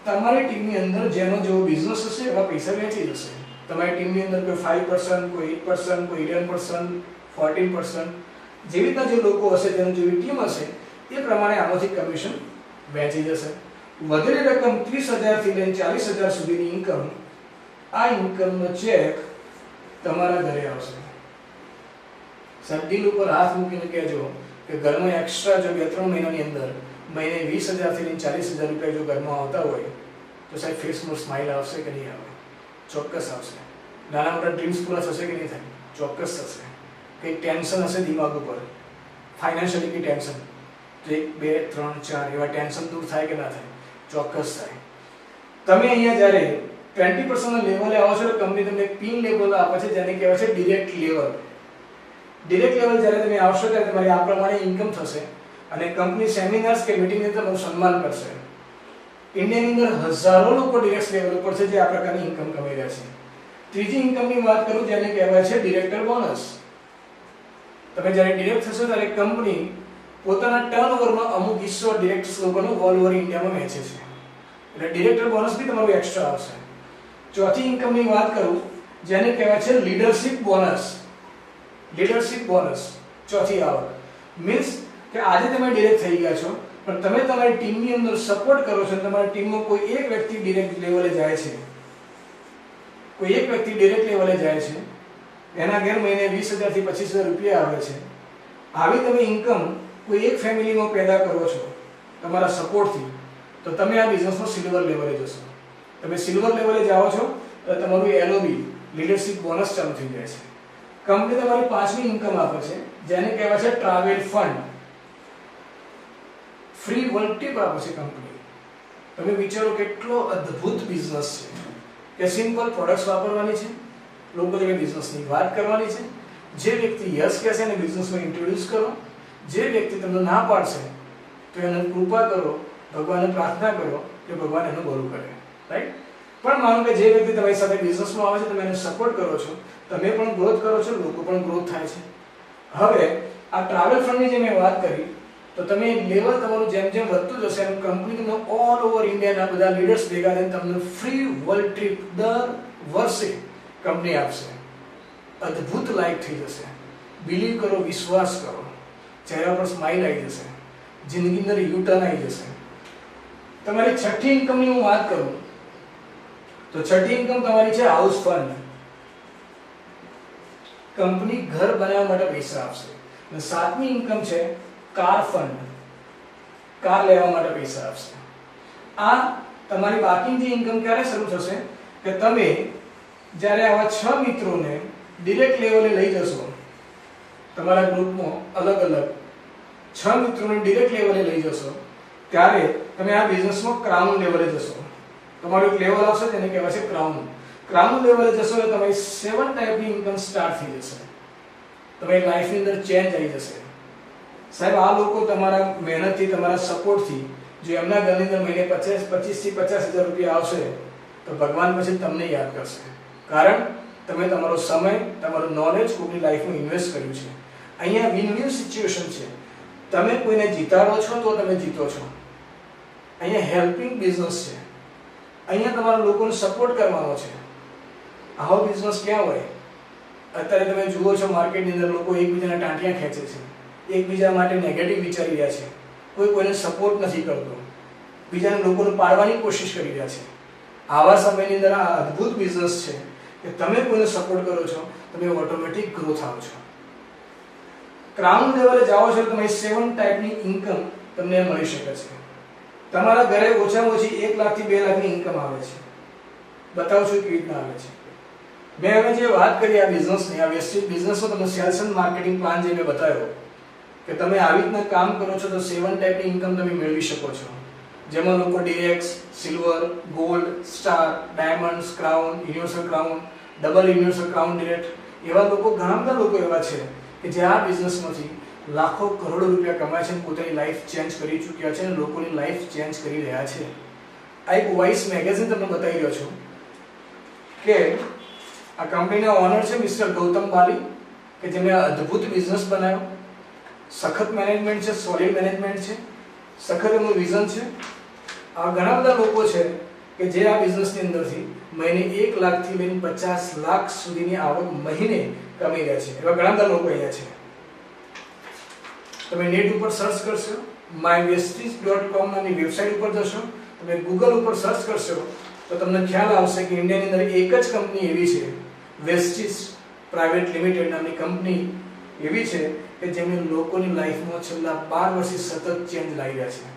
[SPEAKER 1] તમારી ટીમની અંદર જેનો જેવો બિઝનેસ હશે એવા પૈસા વેચી જશે. તમારી ટીમની અંદર કોઈ 5%, કોઈ 8%, કોઈ 11%, 14%, જેવી રીતના જે લોકો હશે તેનું જેવી ટીમ હશે એ પ્રમાણે આમાંથી કમિશન વેચી જશે. વધેલી રકમ 30,000 થી લઈને 40,000 સુધીની ઇન્કમ, આ ઇન્કમનો ચેક તમારા ઘરે આવશે. સાહેબ દિલ ઉપર હાથ મૂકીને કહેજો કે ઘરમાં એક્સ્ટ્રા જો 2-3 મહિનાની અંદર મહિને 20,000 થી લઈને 40,000 રૂપિયા જો ઘરમાં આવતા હોય તો સાહેબ ફેસમાં સ્માઇલ આવશે કે નહીં આવે? ચોક્કસ આવશે. નાના મોટા ડ્રીમ્સ પૂરા થશે કે નહીં થાય? ચોક્કસ થશે. કંઈ ટેન્શન હશે દિમાગ ઉપર, ફાઇનાન્શિયલી કંઈ ટેન્શન, તો 1, 2, 3, 4 એવા ટેન્શન દૂર થાય કે ના થાય? ચોક્કસ થાય. તમે અહીંયા જ્યારે 20% ના લેવલે આવો છો તો કંપની તમને પિન લેવલ આપે છે જેને કહેવાય છે ડિરેક્ટ લેવલ. ડિરેક્ટ લેવલ જ્યારે તમે આવશો ત્યારે તમારી આ પ્રમાણે ઇન્કમ થશે અને કંપની સેમિનાર્સ કે મીટિંગની અંદર તમારું સન્માન કરશે. ઇન્ડિયાની અંદર હજારો લોકો ડિરેક્ટ લેવલ ઉપર છે જે આ પ્રકારની ઇન્કમ કમાઈ રહ્યા છે. ત્રીજી ઇન્કમની વાત કરું જેને કહેવાય છે ડિરેક્ટર બોનસ. તમે જ્યારે ડિરેક્ટ થશો ત્યારે કંપની પોતાના ટર્નઓવરનો અમુક હિસ્સો ડિરેક્ટર્સ લોકોનો ઓલ ઓવર ઇન્ડિયામાં વેચે છે. એટલે ડિરેક્ટર બોનસ બી તમારું એક્સ્ટ્રા આવશે. ચોથી ઇન્કમની વાત કરું જેને કહેવાય છે લીડરશિપ બોનસ. લીડરશિપ બોનસ ચોથી આવક. મીન્સ કે આજે તમે ડિરેક્ટ થઈ ગયા છો પણ તમે તમારી ટીમની અંદર સપોર્ટ કરો છો. તમારી ટીમમાં કોઈ એક વ્યક્તિ ડિરેક્ટ લેવલે જાય છે, કોઈ એક વ્યક્તિ ડિરેક્ટ લેવલે જાય છે, એના ઘેર મહિને 20,000 થી 25,000 રૂપિયા આવે છે. આવી તમે ઇન્કમ કોઈ એક ફેમિલીમાં પેદા કરો છો તમારા સપોર્ટથી તો તમે આ બિઝનેસમાં સિલ્વર લેવલે જશો. તમે સિલ્વર લેવલે જાઓ છો તો તમારું LOB લીડરશિપ બોનસ ચાલુ થઈ જાય છે. કંપની તમારી પાંચમી ઇન્કમ આપે છે જેને કહેવાય છે travel fund. Free world trip આપે છે કંપની. તમે વિચારો કેટલો અદ્ભુત બિઝનેસ છે કે સિમ્પલ પ્રોડક્ટ્સ વાપરવાની છે, લોકો જોડે બિઝનેસની વાત કરવાની છે. જે વ્યક્તિ યસ કહેશે એને બિઝનેસમાં ઇન્ટ્રોડ્યુસ કરો. જે વ્યક્તિ તમને ના પાડશે તો એને કૃપા કરો, ભગવાનને પ્રાર્થના કરો કે ભગવાન એનું ભલું કરે. રાઈટ? પણ માનો કે જે વ્યક્તિ તમારી સાથે બિઝનેસમાં આવે છે તમે એને સપોર્ટ કરો છો, તમે પણ ગ્રોથ કરો છો, લોકો પણ ગ્રોથ થાય છે. હવે આ ટ્રાવેલ ફંડની જે મેં વાત કરી તો તમે લેવલ તમારું જેમ જેમ વધતું જશે એમ કંપનીનો ઓલ ઓવર ઇન્ડિયાના બધા લીડર્સ ભેગા થઈને તમને ફ્રી વર્લ્ડ ટ્રીપ દર વર્ષે કંપની આપશે. અદ્ભુત લાઈફ થઈ જશે. બિલીવ કરો, વિશ્વાસ કરો, ચહેરા પર સ્માઇલ આવી જશે, જિંદગી અંદર યુટર્ન આવી જશે. તમારી છઠ્ઠી ઇન્કમની હું વાત કરું તો છઠ્ઠી ઇન્કમ તમારી છે હાઉસ ફંડ. કંપની ઘર બનાવવા માટે પૈસા આપશે. અને સાતમી ઇન્કમ છે કાર ફંડ. કાર લેવા માટે પૈસા આપશે. આ તમારી બાકીની ઇન્કમ ક્યારે શરૂ થશે કે તમે જ્યારે આવા 6 મિત્રોને ડિરેક્ટ લેવલે લઈ જશો, તમારા ગ્રુપમાં અલગ અલગ 6 મિત્રોને ડિરેક્ટ લેવલે લઈ જશો ત્યારે તમે આ બિઝનેસમાં ક્રાઉન લેવલે જશો. તમારું એક લેવલ આવશે તેને કહેવાય છે ક્રાઉન. ક્રાઉન લેવલે જશો એટલે તમારી 7 ટાઈપની ઇન્કમ સ્ટાર્ટ થઈ જશે. તમારી લાઈફની અંદર ચેન્જ આવી જશે. સાહેબ આ લોકો તમારા મહેનતથી, તમારા સપોર્ટથી જો એમના ઘરની અંદર મહિને 25 થી 50,000 રૂપિયા આવશે તો ભગવાન પછી તમને યાદ કરશે. કારણ તમે તમારો સમય, તમારું નોલેજ કોઈની લાઈફમાં ઇન્વેસ્ટ કર્યું છે. અહીંયા વિન વિન સિચ્યુએશન છે. તમે કોઈને જીતાડો છો તો તમે જીતો છો. અહીંયા હેલ્પિંગ બિઝનેસ છે. અહીંયા તમારા લોકોને સપોર્ટ કરવાનો છે. આવો બિઝનેસ ક્યાં હોય? અત્યારે તમે જુઓ છો માર્કેટની અંદર લોકો એકબીજાના ટાંટિયા ખેંચે છે, એકબીજા માટે નેગેટિવ વિચારી રહ્યા છે, કોઈ કોઈને સપોર્ટ નથી કરતો, બીજાને લોકોને પાડવાની કોશિશ કરી રહ્યા છે. આવા સમયની અંદર આ અદ્ભુત બિઝનેસ છે કે તમે કોઈને સપોર્ટ કરો છો, તમે ઓટોમેટિક ગ્રો થાઓ છો. ક્રાઉન લેવલે જાઓ છો તો 7 ટાઈપની ઇન્કમ તમને મળી શકે છે. તમારા ઘરે ઓછામાં ઓછી 1 લાખથી 2 લાખની ઇન્કમ આવે છે. બતાવું છું કેવી રીતના આવે છે. મેં હવે જે વાત કરી આ બિઝનેસની, આ વેસ્ટેજ બિઝનેસનો તમને સેલ્સ એન્ડ માર્કેટિંગ પ્લાન જે મેં બતાવ્યો કે તમે આવી રીતના કામ કરો છો તો 7 ટાઈપની ઇન્કમ તમે મેળવી શકો છો. જેમાં લોકો DX, silver, gold, star, diamonds, crown, universal crown, double universal crown direct, એવા લોકો, ઘણા બધા લોકો એવા છે કે જે આ બિઝનેસમાંથી લાખો કરોડો રૂપિયા કમાય છે અને પોતાની લાઈફ ચેન્જ કરી ચૂક્યા છે અને લોકોની લાઈફ ચેન્જ કરી રહ્યા છે. આ એક વોઇસ મેગેઝિન તમને બતાવી રહ્યો છું કે આ કંપનીના ઓનર છે મિસ્ટર ગૌતમ બાલી, કે જેમણે આ અદ્ભુત બિઝનેસ બનાવ્યો. સખત મેનેજમેન્ટ છે, સોલિડ મેનેજમેન્ટ છે, સખત એમનું વિઝન છે. આ ઘણા બધા લોકો છે કે જે આ બિઝનેસની અંદરથી મહિને 1 લાખથી લઈને 50 લાખ સુધીની આવક મહિને કમાઈ રહ્યા છે. એવા ઘણા બધા લોકો અહીંયા છે. તમે નેટ ઉપર સર્ચ કરશો, mywestige.com નામની વેબસાઇટ ઉપર જશો, તમે ગૂગલ ઉપર સર્ચ કરશો તો તમને ખ્યાલ આવશે કે ઇન્ડિયાની અંદર એક જ કંપની એવી છે, વેસ્ટીજ પ્રાઇવેટ લિમિટેડ નામની કંપની એવી છે કે જેમણે લોકોની લાઈફમાં છેલ્લા 12 વર્ષથી સતત ચેન્જ લાવી રહ્યા છે.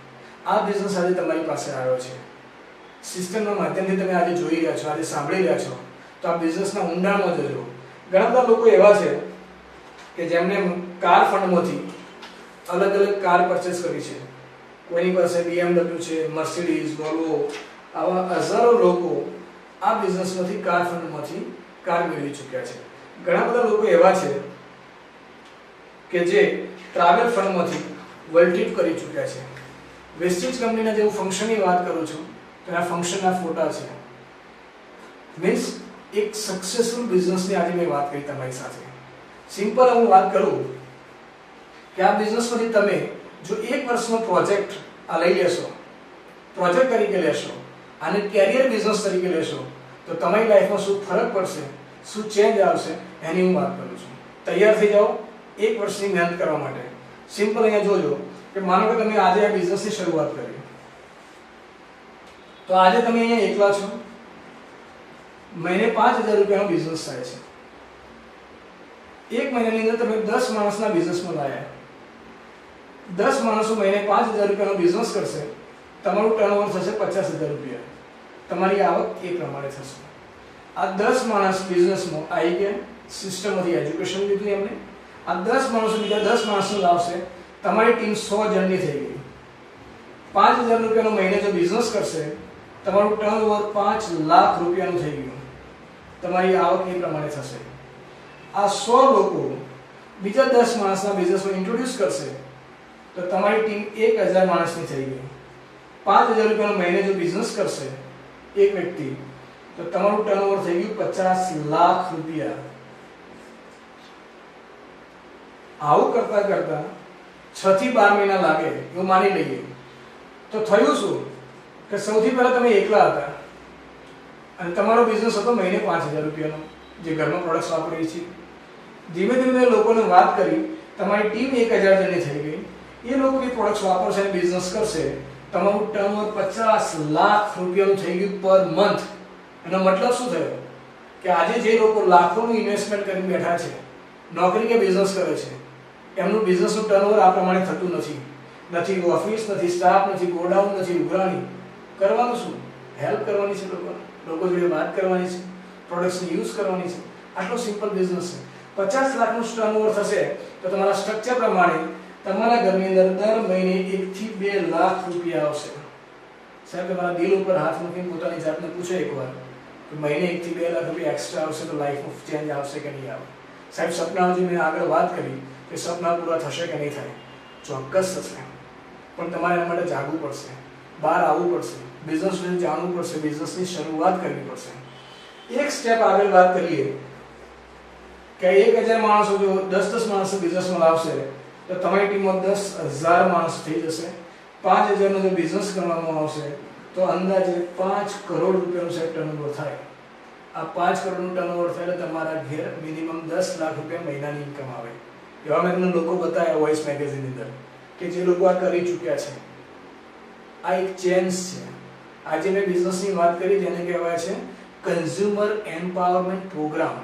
[SPEAKER 1] આ બિઝનેસ આજે તમારી પાસે આવ્યો છે. સિસ્ટમના માધ્યમથી તમે આજે જોઈ રહ્યા છો, આજે સાંભળી રહ્યા છો, તો આ બિઝનેસના ઊંડાણમાં જજો. ઘણા બધા લોકો એવા છે કે જેમણે કાર ફંડમાંથી અલગ અલગ કાર પરચેસ કરી છે. કોઈની પાસે BMW છે, મર્સિડીઝ, વોલ્વો, આવા હજારો લોકો આ બિઝનેસમાંથી કાર ફંડમાંથી કાર મેળવી ચૂક્યા છે. ઘણા બધા લોકો એવા છે કે જે ટ્રાવેલ ફંડમાંથી વર્લ્ડ ટ્રીપ કરી ચૂક્યા છે. વેસ્ટીજ કંપનીના જે હું ફંક્શનની વાત કરું છું તો આ ફંક્શનના ફોટા છે. મીન્સ એક સક્સેસફુલ બિઝનેસની આજે મેં વાત કરી તમારી સાથે. સિમ્પલ હું વાત કરું કે આ બિઝનેસમાંથી તમે જો 1 વર્ષનો પ્રોજેક્ટ આ લઈ લેશો, પ્રોજેક્ટ તરીકે લેશો, આને કેરિયર બિઝનેસ તરીકે લેશો તો તમારી લાઈફમાં શું ફરક પડશે, શું ચેન્જ આવશે એની હું વાત કરું છું. તૈયાર થઈ જાઓ 1 વર્ષની મહેનત કરવા માટે. સિમ્પલ અહીંયા જોજો કે માનો કે તમે આજે આ બિઝનેસની શરૂઆત કરી, તો આજે તમે અહીંયા એકલા છો, મહિને 5000 રૂપિયાનો બિઝનેસ થાય છે. 1 મહિનાની અંદર તમે 10 માણસના બિઝનેસમાં લાયા, 10 માણસો મહિને 5000 રૂપિયાનો બિઝનેસ કરશે, તમારું ટર્નઓવર થશે 50000 રૂપિયા. તમારી આવક એ પ્રમાણે થશે. આ 10 માણસ બિઝનેસમાં આવી ગયા, સિસ્ટમમાંથી એજ્યુકેશન લીધું એમને. આ 10 માણસો બીજા 10 માણસને લાવશે, તમારી ટીમ 100 જણની થઈ ગઈ. 5000 રૂપિયાનો મહિને જો બિઝનેસ કરશે, તમારું ટર્નઓવર 5 લાખ રૂપિયાનું થઈ ગયું. તમારી આવક એ પ્રમાણે થશે. આ 100 લોકો બીજા 10 માણસના બિઝનેસમાં ઇન્ટ્રોડ્યુસ કરશે તો તમારી ટીમ 1000 માણસની થઈ ગઈ. 5000 રૂપિયાનો મહિને જો બિઝનેસ કરશે એક વ્યક્તિ તો તમારું ટર્નઓવર થઈ ગયું 50 લાખ રૂપિયા. આવું કરતા કરતા 6 થી 12 મહિના લાગે એવું માની લઈએ તો થયું શું કે સૌથી પહેલા તમે એકલા હતા અને તમારો બિઝનેસ હતો મહિને 5000 રૂપિયાનો, જે ઘરમાં પ્રોડક્ટ્સ વાપરીએ છીએ. ધીમે ધીમે લોકોને વાત કરી, તમારી ટીમ 1000 જણની થઈ ગઈ. એ લોકો એ પ્રોડક્ટ્સ વાપરશે અને બિઝનેસ કરશે. તમારું ટર્નઓવર 50 લાખ રૂપિયાનું થઈ ગયું પર મંથ. એનો મતલબ શું થયો કે આજે જે લોકો લાખોનું ઇન્વેસ્ટમેન્ટ કરીને બેઠા છે, નોકરી કે બિઝનેસ કરે છે, એમનું બિઝનેસનું ટર્નઓવર આ પ્રમાણે થતું નથી. નથી ઓફિસ, નથી સ્ટાફ, નથી ગોડાઉન, નથી ઉઘરાણી. કરવાનું શું? હેલ્પ કરવાની છે લોકોને, લોકો જોડે વાત કરવાની છે, પ્રોડક્ટ્સને યુઝ કરવાની છે. આટલો સિમ્પલ બિઝનેસ છે. 50 લાખનું ટર્નઓવર થશે તો તમારા સ્ટ્રક્ચર પ્રમાણે તમારા ઘરની અંદર દર મહિને 1 થી 2 લાખ રૂપિયા આવશે. સાહેબ તમારા દિલ ઉપર હાથ મૂકીને પોતાની જાતને પૂછો એકવાર કે મહિને 1 થી 2 લાખ રૂપિયા એક્સ્ટ્રા આવશે તો લાઈફમાં ચેન્જ આવશે કે નહીં આવે? સાહેબ સપનાઓ જે મેં આગળ વાત કરી કે સપના પૂરા થશે કે નહીં થાય? ચોક્કસ થશે, પણ તમારે એના માટે જાગવું પડશે, બહાર આવવું પડશે, બિઝનેસ વિશે જાણવું પડશે, બિઝનેસની શરૂઆત કરવી પડશે. એક સ્ટેપ આગળ વાત કરીએ કે 1000 માણસો જો 10 માણસો બિઝનેસમાં લાવશે તો તમારી ટીમમાં 10000 માણસો થઈ જશે. 5000 નો જો બિઝનેસ કરવામાં આવશે તો અંદાજે 5 કરોડ રૂપિયાનું સેટ ટર્નઓવર થાય. આ 5 કરોડનું ટર્નઓવર થાય એટલે તમારા ઘેર મિનિમમ 10 લાખ રૂપિયા મહિનાની ઇન્કમ આવે. એવા મેં તમને લોકો બતાવ્યા વોઇસ મેગેઝિનની અંદર કે જે લોકો આ કરી ચૂક્યા છે. આ એક ચેન્જ છે. આજે મેં બિઝનેસની વાત કરી જેને કહેવાય છે કન્ઝ્યુમર એમ્પાવરમેન્ટ પ્રોગ્રામ.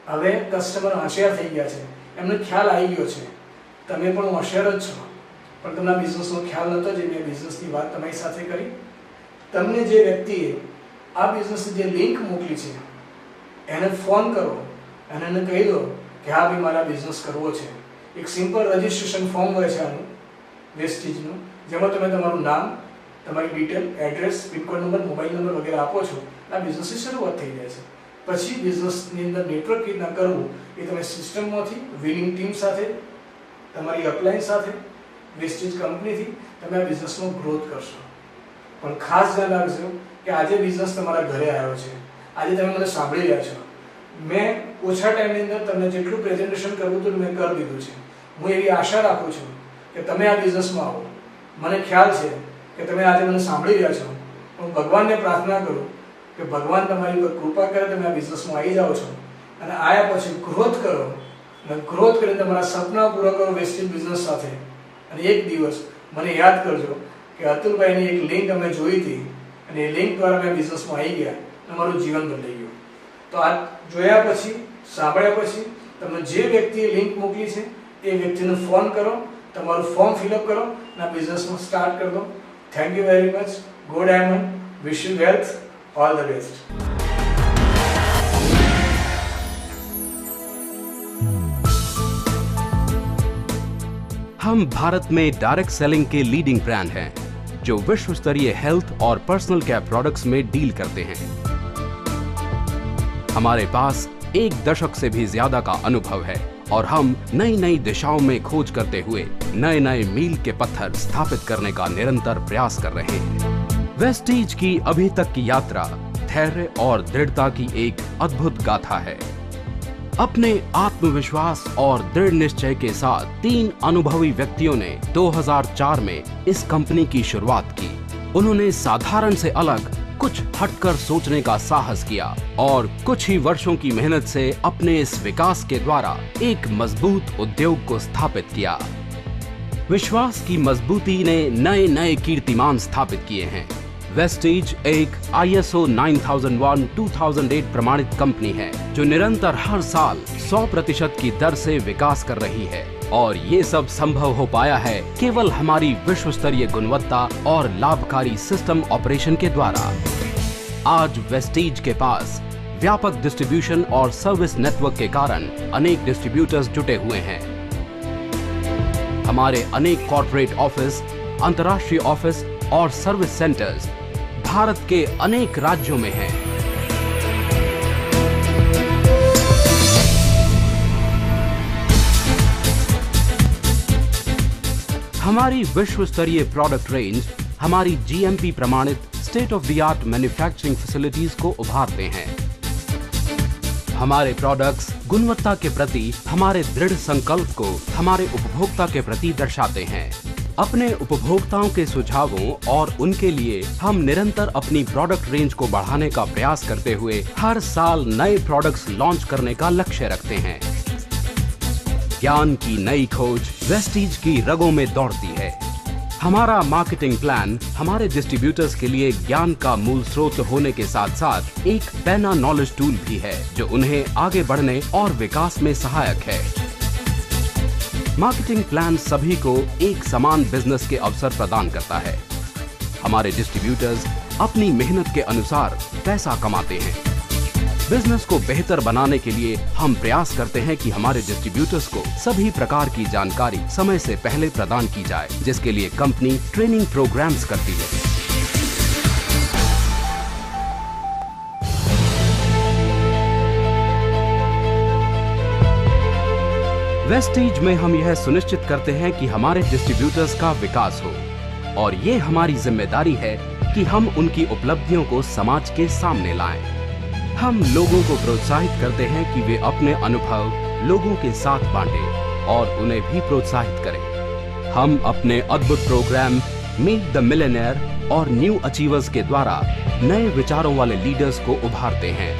[SPEAKER 1] હવે કસ્ટમર હોશિયાર થઈ ગયા છે, એમને ખ્યાલ આવી ગયો છે. તમે પણ હોશિયાર જ છો, પણ તમને બિઝનેસનો ખ્યાલ નહોતો જે મેં બિઝનેસની વાત તમારી સાથે કરી. તમને જે વ્યક્તિએ આ બિઝનેસની જે લિંક મોકલી છે એને ફોન કરો અને એને કહી દો કે હા ભાઈ મારા બિઝનેસ કરવો છે. એક સિમ્પલ રજિસ્ટ્રેશન ફોર્મ હોય છે આનું વેસ્ટીજનું, જેમાં તમે તમારું નામ, તમારી detail, address, pincode number, mobile number વગેરે આપો છો. આ બિઝનેસની શરૂઆત થઈ જાય છે. પછી બિઝનેસની અંદર નેટવર્ક કેવી રીતના કરવું એ તમે સિસ્ટમમાંથી, વિનિંગ ટીમ સાથે, તમારી અપલાયન્સ સાથે, વેસ્ટીજ કંપનીથી તમે આ બિઝનેસનો ગ્રોથ કરશો. પણ ખાસ ધ્યાન રાખજો કે આજે બિઝનેસ તમારા ઘરે આવ્યો છે. આજે તમે મને સાંભળી રહ્યા છો. મેં ઓછા ટાઈમની અંદર તમને જેટલું પ્રેઝન્ટેશન કરવું હતું મેં કરી દીધું છે. હું એવી આશા રાખું છું કે તમે આ બિઝનેસમાં આવો. મને ખ્યાલ છે કે તમે આજે મને સાંભળી રહ્યા છો. હું ભગવાનને પ્રાર્થના કરું કે ભગવાન તમારી પર કૃપા કરે, તમે આ બિઝનેસમાં આવી જાઓ છો અને આવ્યા પછી ગ્રોથ કરો અને ગ્રોથ કરીને તમારા સપના પૂરા કરો વેસ્ટીજ બિઝનેસ સાથે. અને એક દિવસ મને યાદ કરજો કે અતુલભાઈની એક લિંક અમે જોઈ હતી અને એ લિંક દ્વારા મેં બિઝનેસમાં આવી ગયા અને મારું જીવન બદલાઈ ગયું. તો આ જોયા પછી, સાંભળ્યા પછી તમને જે વ્યક્તિએ લિંક મોકલી છે એ વ્યક્તિને ફોન કરો, તમારું ફોર્મ ફિલઅપ કરો અને આ બિઝનેસમાં સ્ટાર્ટ કરી દો. Thank you very much. Go diamond. Wish you health. All the best.
[SPEAKER 2] हम भारत में डायरेक्ट सेलिंग के लीडिंग ब्रांड हैं जो विश्व स्तरीय हेल्थ और पर्सनल केयर प्रोडक्ट्स में डील करते हैं. हमारे पास 1 दशक से भी ज्यादा का अनुभव है और हम नई नई दिशाओं में खोज करते हुए नए नए मील के पत्थर स्थापित करने का निरंतर प्रयास कर रहे हैं. वेस्टीज की अभी तक की यात्रा धैर्य और दृढ़ता की एक अद्भुत गाथा है. अपने आत्मविश्वास और दृढ़ निश्चय के साथ 3 अनुभवी व्यक्तियों ने 2004 में इस कंपनी की शुरुआत की. उन्होंने साधारण से अलग कुछ हटकर सोचने का साहस किया और कुछ ही वर्षों की मेहनत से अपने इस विकास के द्वारा एक मजबूत उद्योग को स्थापित किया. विश्वास की मजबूती ने नए नए कीर्तिमान स्थापित किए हैं. वेस्टीज एक ISO 9001-2008 प्रमाणित कंपनी है जो निरंतर हर साल 100% की दर से विकास कर रही है और ये सब संभव हो पाया है केवल हमारी विश्व स्तरीय गुणवत्ता और लाभकारी सिस्टम ऑपरेशन के द्वारा. आज वेस्टीज के पास व्यापक डिस्ट्रीब्यूशन और सर्विस नेटवर्क के कारण अनेक डिस्ट्रीब्यूटर्स जुटे हुए हैं. हमारे अनेक कॉर्पोरेट ऑफिस, अंतर्राष्ट्रीय ऑफिस और सर्विस सेंटर्स भारत के अनेक राज्यों में हैं. हमारी विश्व स्तरीय प्रोडक्ट रेंज हमारी GMP प्रमाणित state of the art manufacturing facilities को उभारते हैं. हमारे प्रोडक्ट्स गुणवत्ता के प्रति हमारे दृढ़ संकल्प को हमारे उपभोक्ता के प्रति दर्शाते हैं. अपने उपभोक्ताओं के सुझावों और उनके लिए हम निरंतर अपनी प्रोडक्ट रेंज को बढ़ाने का प्रयास करते हुए हर साल नए प्रोडक्ट्स लॉन्च करने का लक्ष्य रखते हैं. ज्ञान की नई खोज वेस्टीज की रगों में दौड़ती है. हमारा मार्केटिंग प्लान हमारे डिस्ट्रीब्यूटर्स के लिए ज्ञान का मूल स्रोत होने के साथ साथ एक पैना नॉलेज टूल भी है जो उन्हें आगे बढ़ने और विकास में सहायक है. मार्केटिंग प्लान सभी को एक समान बिजनेस के अवसर प्रदान करता है. हमारे डिस्ट्रीब्यूटर्स अपनी मेहनत के अनुसार पैसा कमाते हैं. बिजनेस को बेहतर बनाने के लिए हम प्रयास करते हैं कि हमारे डिस्ट्रीब्यूटर्स को सभी प्रकार की जानकारी समय से पहले प्रदान की जाए, जिसके लिए कंपनी ट्रेनिंग प्रोग्राम्स करती है. वेस्टीज में हम यह सुनिश्चित करते हैं कि हमारे डिस्ट्रीब्यूटर्स का विकास हो और ये हमारी जिम्मेदारी है कि हम उनकी उपलब्धियों को समाज के सामने लाएं. हम लोगों को प्रोत्साहित करते हैं कि वे अपने अनुभव लोगों के साथ बांटें और उन्हें भी प्रोत्साहित करें. हम अपने अद्भुत प्रोग्राम मीट द मिलियनेयर और न्यू अचीवर्स के द्वारा नए विचारों वाले लीडर्स को उभारते हैं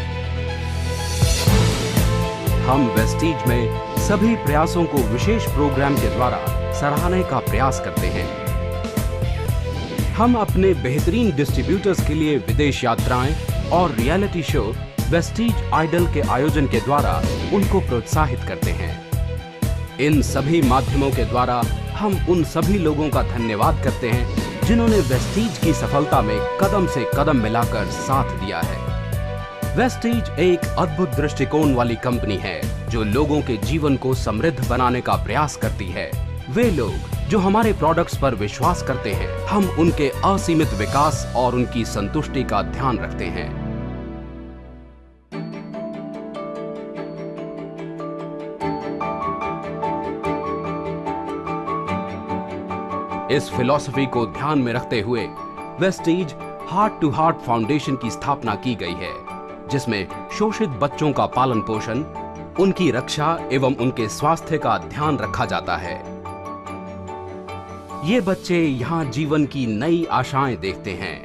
[SPEAKER 2] हम वेस्टीज में सभी प्रयासों को विशेष प्रोग्राम के द्वारा सराहने का प्रयास करते हैं। हम अपने बेहतरीन डिस्ट्रीब्यूटर्स के लिए विदेश यात्राएं और रियलिटी शो वेस्टीज आइडल के आयोजन के द्वारा उनको प्रोत्साहित करते हैं। इन सभी माध्यमों के द्वारा हम उन सभी लोगों का धन्यवाद करते हैं जिन्होंने वेस्टीज की सफलता में कदम से कदम मिलाकर साथ दिया है। वेस्टीज एक अद्भुत दृष्टिकोण वाली कंपनी है जो लोगों के जीवन को समृद्ध बनाने का प्रयास करती है। वे लोग जो हमारे प्रोडक्ट्स पर विश्वास करते हैं, हम उनके असीमित विकास और उनकी संतुष्टि का ध्यान रखते हैं। इस फिलॉसफी को ध्यान में रखते हुए Vestige heart to heart foundation की स्थापना की गई है, जिसमें शोषित बच्चों का पालन पोषण, उनकी रक्षा एवं उनके स्वास्थ्य का ध्यान रखा जाता है। ये बच्चे यहाँ जीवन की नई आशाएं देखते हैं।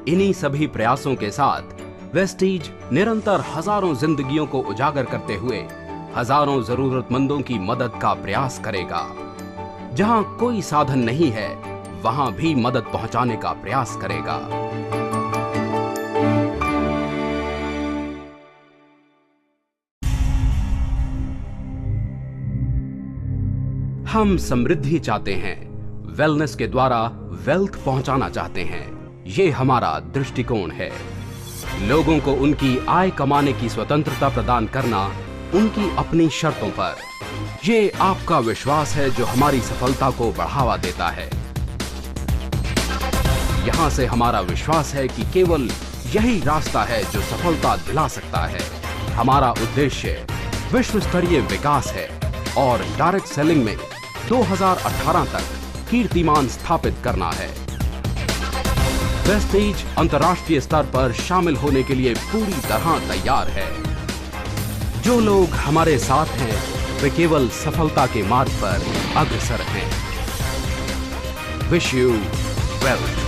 [SPEAKER 2] इन्हीं सभी प्रयासों के साथ वेस्टीज निरंतर हजारों जिंदगियों को उजागर करते हुए हजारों जरूरतमंदों की मदद का प्रयास करेगा। जहां कोई साधन नहीं है, वहां भी मदद पहुंचाने का प्रयास करेगा। हम समृद्धि चाहते हैं, वेलनेस के द्वारा वेल्थ पहुंचाना चाहते हैं। ये हमारा दृष्टिकोण है। लोगों को उनकी आय कमाने की स्वतंत्रता प्रदान करना, उनकी अपनी शर्तों पर। ये आपका विश्वास है जो हमारी सफलता को बढ़ावा देता है। यहां से हमारा विश्वास है कि केवल यही रास्ता है जो सफलता दिला सकता है। हमारा उद्देश्य विश्व स्तरीय विकास है और डायरेक्ट सेलिंग में 2018 तक कीर्तिमान स्थापित करना है। वेस्टीज अंतर्राष्ट्रीय स्तर पर शामिल होने के लिए पूरी तरह तैयार है। जो लोग हमारे साथ हैं, वे केवल सफलता के मार्ग पर अग्रसर हैं। Wish you wealth.